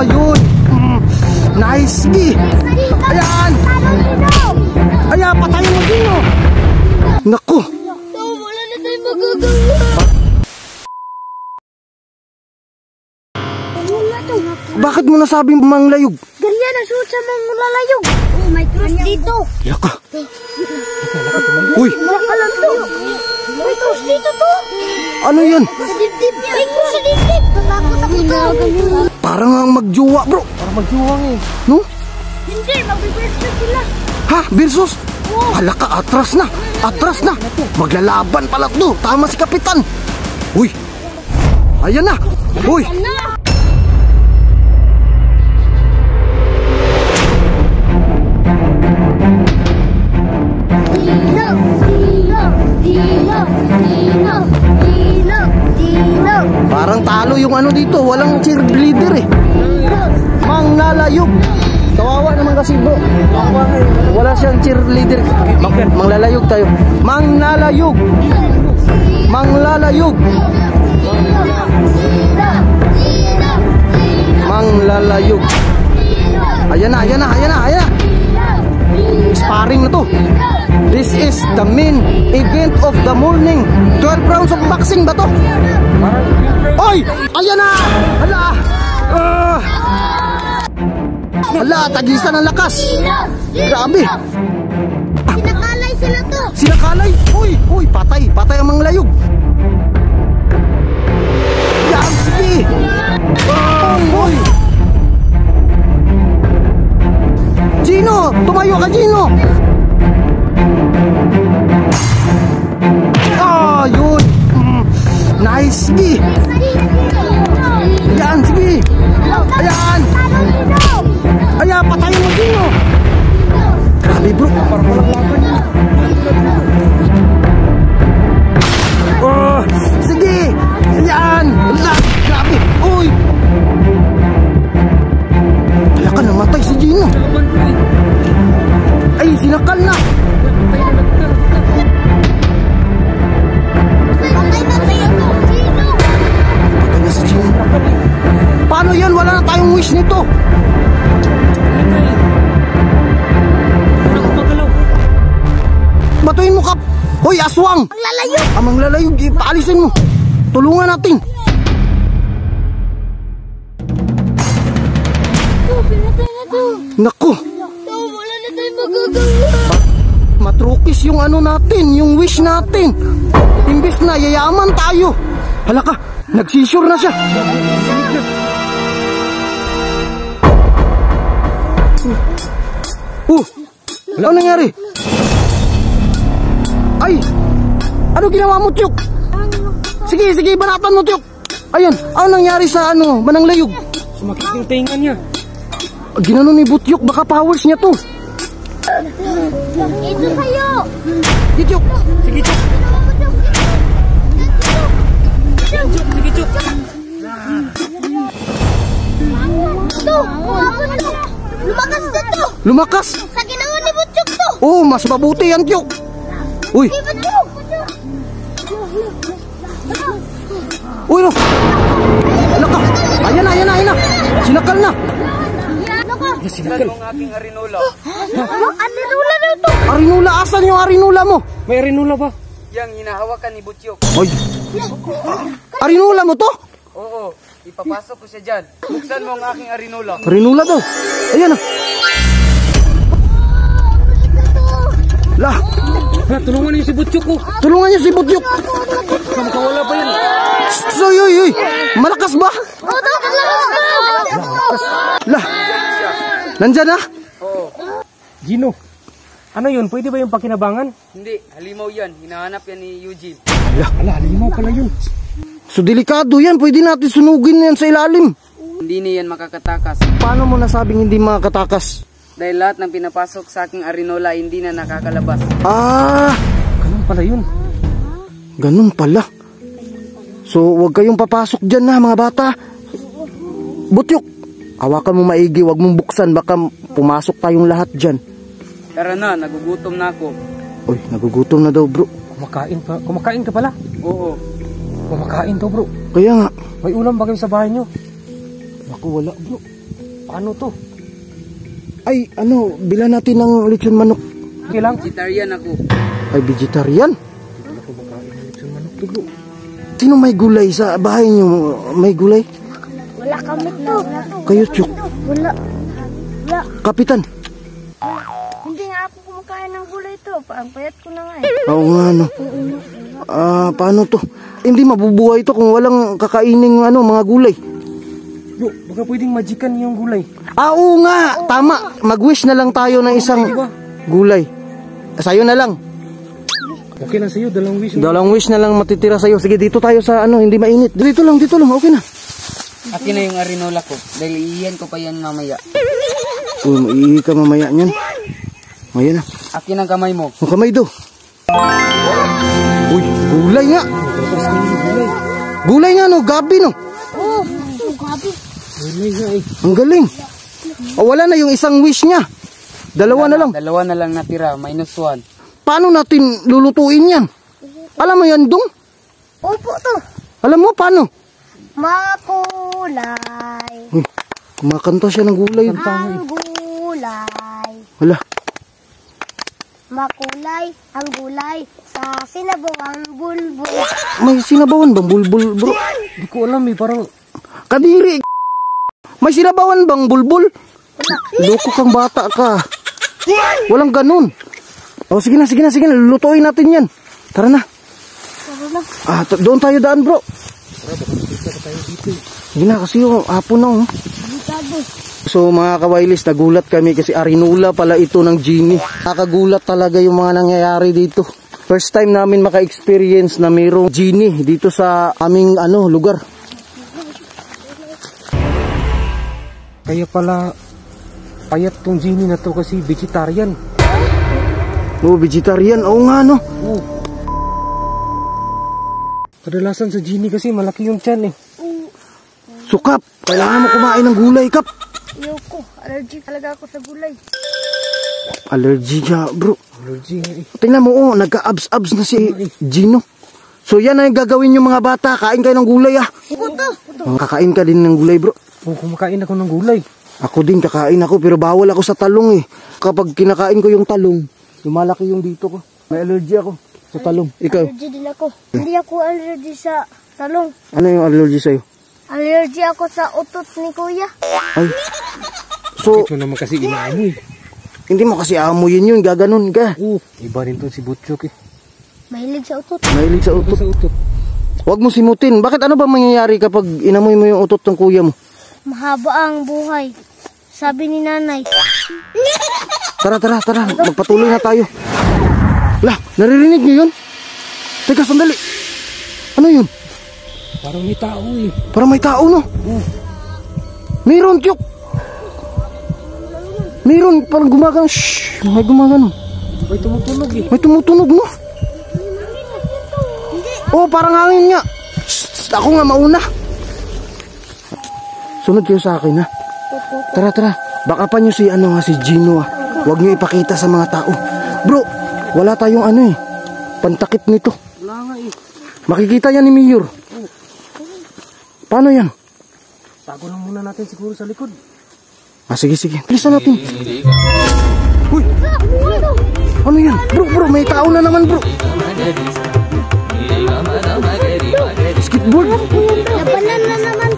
Yun. Nice. Ayan. Ayan, patayin mo Gino. Naku. Wala na tayo magagawa. Bakit mo nasabing manglayog? Ganyan ang suot sa mga lalayog. Oh, may cross dito. Yaka. Uy. Alam to. May cross dito to. Ano yan? Sa dibdib. May cross sa dibdib. Natakot ako to. Parang ang magjowa bro. Parang magjowa eh. No? Hindi, mag-versus sila. Ha? Versus? Hala ka, atras na. Atras na. Maglalaban pala to. Tama si Kapitan. Uy. Ayan na. Uy. Parang talo yung ano dito. Walang cheerleader eh. Mang nalayog. Kawawa naman kasi bro. Wala siyang cheerleader. Manglalayog tayo. Mang nalayog. Manglalayog. Manglalayog. Ayan na, ayan na, ayan na, ayan na. Sparring na to. This is the main event of the morning. 12 rounds of boxing ba to? Oy! Ayan na! Hala! Hala, tagisan ang lakas. Grabe. Sinakalay sila to. Sinakalay? Uy! Uy! Patay! Patay ang manglayog. Yan! Sige! Uy! Gino! Tumayo ka, Gino! Yun! Nice! Sige! Yan! Sige! Ayan! Ayan! Patayin mo, Gino! Grabe bro! Parang walang laban. Sige! Ayan! Grabe! Uy! Kaya ka namatay si Gino! Ay! Sinakal na! Paano yan? Wala na tayong wish nito. Batuin mo Kap. Hoy, aswang. Manglalayog. Manglalayog. Paalisin mo. Tulungan natin. Pinatay na to. Naku. Wala na tayo magagawa. Matrukis yung ano natin, yung wish natin. Imbis na yayaman tayo. Hala ka, nagsisure na siya. Ano nangyari? Ay! Ano ginawa mo, Tiyok? Sige, sige, banatan mo, Tiyok. Ayan, ano nangyari sa ano, mananglayog? Sumakit yung tinga niya. Ginano ni Butyok, baka powers niya to. Ito kayo. Tiyok. Sige, Chok. Sige, Chok. Ito. Lumakas na to. Lumakas? Sa ginawa ni Butchok to. Oh, mas mabuti yan, Tiyok. Uy. Uy, no. Naka. Ayan na, ayan na, ayan na. Sinakal na. Sinakal ang aking arinola. Arinola na to. Arinola, asan yung arinola mo? May arinola ba? Yang hinahawakan ni Butyok. Ay. Arinola mo to? Oo, ipapasok ko siya dyan. Buksan mo ang aking arinola. Arinola daw. Ayan na. Lah. Tulungan niyo si Butyok ko. Tulungan niyo si Butyok. Makawala ba yan? Soy, oy, oy. Malakas ba? Lah. Nandyan na? Oo. Gino, ano yun? Pwede ba yung pakinabangan? Hindi, halimaw yan. Hinahanap yan ni Eugene. Ala, halimaw pala yun. So delikado yan. Pwede natin sunugin yan sa ilalim. Hindi na yan makakatakas. Paano mo nasabing hindi makakatakas? Dahil lahat ng pinapasok sa aking arinola hindi na nakakalabas. Ah, Ganun pala yun. ganun pala. So huwag kayong papasok dyan na mga bata. Butyok, hawakan mo maigi. Huwag mong buksan. Baka pumasok tayong lahat dyan. Tara na, nagugutom na ako. Uy, nagugutom na daw bro. Kumakain ka pala? Oo. Kumakain to bro. Kaya nga. May ulam ba kayo sa bahay nyo? Naku, wala bro. Paano to? Ay, ano, bila natin ng lechon manok. Okay lang? Vegetarian ako. Ay, vegetarian? Ako makain ng lechon manok to bro. Sino may gulay sa bahay niyo? May gulay? Wala kami to. Kayo, Chuk. Wala. Wala. Kapitan. Hindi nga ako kumakain ng gulay to. Ang payat ko na nga eh. Oo nga, no. Paano to? Hindi mabubuhay to kung walang kakaining mga gulay. Bro, baka pwedeng magican yung gulay. Oo nga, tama. Mag-wish na lang tayo ng isang gulay. Sa'yo na lang. Okay lang sa'yo, dalawang wish. Dalawang wish na lang matitira sa'yo. Sige, dito tayo sa hindi mainit. Dito lang. Okay na. Akin na yung arinola ko. Dahil iyan ko pa yan mamaya. Uy, maihi ka mamaya niyan. Ngayon na. Akin ang kamay mo. Ang kamay do. Uy, gulay nga. Gulay nga, no. Gabi, no. Oo. Gabi. Gulay nga eh. Ang galing. Wala na yung isang wish niya. Dalawa na lang. Dalawa na lang natira. -1. Paano natin lulutuin yan? Alam mo yan, Dong? Opo to. Alam mo, paano? Makulay. Uy, kumakanta siya ng gulay. Ang gulay. Wala. Makulay ang gulay sa sinabawang bulbul. May sinabawan bang bulbul, bro? Hindi ko alam eh, parang... Kadiri. May sinabawan bang bulbul? Loko kang bata ka. Walang ganun. Oh, sige na. Lulutuin natin yan. Tara na. Doon tayo daan, bro. Sige na, kasi yung hapon na, oh. So mga kawailis, nagulat kami kasi arinula pala ito ng genie. Nakagulat talaga yung mga nangyayari dito. First time namin maka-experience na mayroong genie dito sa aming lugar. Kaya pala payat tong genie na to kasi vegetarian. Oh, vegetarian. Oo nga, no. Oo. Kadalasan sa genie kasi malaki yung tiyan eh. So, Kap, kailangan mo kumain ng gulay, Kap. Ayoko. Allergy talaga ako sa gulay. Allergy niya, bro. Allergy nga eh. Tingnan mo, nagka-abs-abs na si Gino. So, yan na yung gagawin yung mga bata. Kain kayo ng gulay, ah. Kakain ka din ng gulay, bro. Oo, kumakain ako ng gulay. Ako din, kakain ako, pero bawal ako sa talong, eh. Kapag kinakain ko yung talong, lumalaki yung dito ko. May allergy ako sa talong. Ikaw? Allergy din ako. Hindi ako allergy sa talong. Ano yung allergy sa'yo? Allergy ako sa utot ni kuya. Ay. So, Ito naman kasi inaamoy. hindi mo kasi amoyin yun, gaganon ka. Oo, iba rin to si Butchok eh. Mahilig sa utot. Mahilig sa utot. Sa utot. Huwag mo simutin. Bakit ano ba mangyayari kapag inamoy mo yung utot ng kuya mo? Mahaba ang buhay. Sabi ni nanay. Tara. Magpatuloy na tayo. Lah, naririnig niyo yun? Teka, sandali. Ano yun? Parang may tao eh. Parang may tao, no? Meron, Kyok. Meron, parang gumagang. Shhh, may gumagano. May tumutunog eh. May tumutunog, no? Oh, parang hangin nga. Shhh, ako nga mauna. Sunod kayo sa akin, ha? Tara. Baka pa nyo si Gino, ha? Huwag nyo ipakita sa mga tao. Bro, wala tayong pantakip nito. Wala nga eh. Makikita yan ni Mayor. Paano yan? Tago lang muna natin siguro sa likod. Sige. Bilisan natin. Uy! Ano yan? Bro, may tao na naman, bro. Skateboard? Labanan na naman